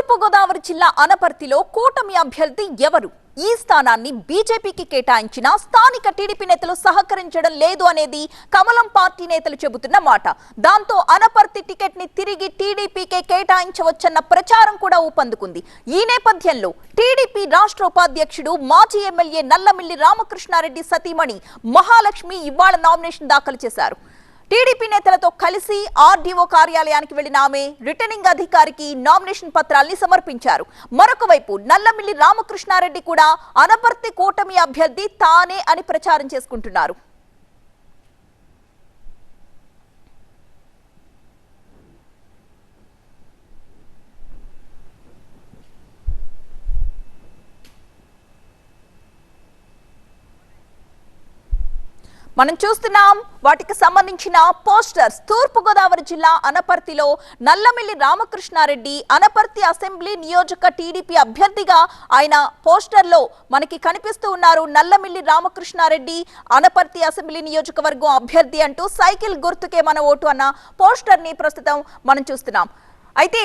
తూర్పు గోదావరి జిల్లా అనపర్తిలో కూటమి అభ్యర్థి ఎవరు? ఈ స్థానాన్ని బీజేపీకి కేటాయించిన స్థానిక టీడీపీ నేతలు సహకరించడం లేదు అనేది కమలం పార్టీ నేతలు చెబుతున్న మాట. దాంతో అనపర్తి టికెట్ ని తిరిగి టీడీపీకే కేటాయించవచ్చన్న ప్రచారం కూడా ఊపందుకుంది. ఈ నేపథ్యంలో టీడీపీ రాష్ట్ర ఉపాధ్యక్షుడు మాజీ ఎమ్మెల్యే నల్లమిల్లి రామకృష్ణారెడ్డి సతీమణి మహాలక్ష్మి ఇవాళ నామినేషన్ దాఖలు చేశారు. టీడీపీ నేతలతో కలిసి ఆర్డీఓ కార్యాలయానికి వెళ్లిన ఆమె రిటర్నింగ్ అధికారికి నామినేషన్ పత్రాల్ని సమర్పించారు. మరొక వైపు నల్లమిల్లి రామకృష్ణారెడ్డి కూడా అనపర్తి కూటమి అభ్యర్థి తానే అని ప్రచారం చేసుకుంటున్నారు. మనం చూస్తున్నాం వాటికి సంబంధించిన పోస్టర్స్. తూర్పు గోదావరి జిల్లా అనపర్తిలో నల్లమిల్లి రామకృష్ణారెడ్డి అనపర్తి అసెంబ్లీ నియోజక టీడీపీ అభ్యర్థిగా ఆయన పోస్టర్లో మనకి కనిపిస్తూ ఉన్నారు. నల్లమిల్లి రామకృష్ణారెడ్డి అనపర్తి అసెంబ్లీ నియోజకవర్గం అభ్యర్థి అంటూ సైకిల్ గుర్తుకే మన ఓటు అన్న పోస్టర్ ని ప్రస్తుతం మనం చూస్తున్నాం. అయితే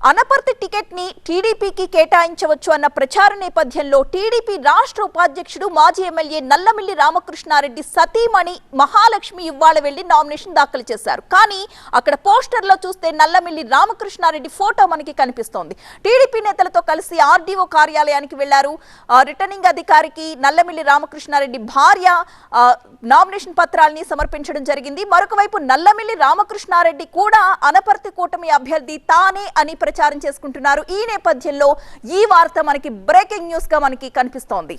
అనపర్తి టికెట్ ని టీడీపీకి కేటాయించవచ్చు అన్న ప్రచార నేపథ్యంలో టీడీపీ రాష్ట్ర ఉపాధ్యక్షుడు మాజీ ఎమ్మెల్యే నల్లమిల్లి రామకృష్ణారెడ్డి సతీమణి మహాలక్ష్మి ఇవాళ వెళ్లి నామినేషన్ దాఖలు చేశారు. కానీ అక్కడ పోస్టర్ లో చూస్తే నల్లమిల్లి రామకృష్ణారెడ్డి ఫోటో మనకి కనిపిస్తోంది. టీడీపీ నేతలతో కలిసి ఆర్డీఓ కార్యాలయానికి వెళ్లారు. రిటర్నింగ్ అధికారికి నల్లమిల్లి రామకృష్ణారెడ్డి భార్య నామినేషన్ పత్రాల్ని సమర్పించడం జరిగింది. మరొక వైపు నల్లమిల్లి రామకృష్ణారెడ్డి కూడా అనపర్తి కూటమి అభ్యర్థి తానే అని ప్రచారం చేసుకుంటున్నారు. ఈ నేపథ్యంలో ఈ వార్త మనకి బ్రేకింగ్ న్యూస్ గా మనకి కనిపిస్తోంది.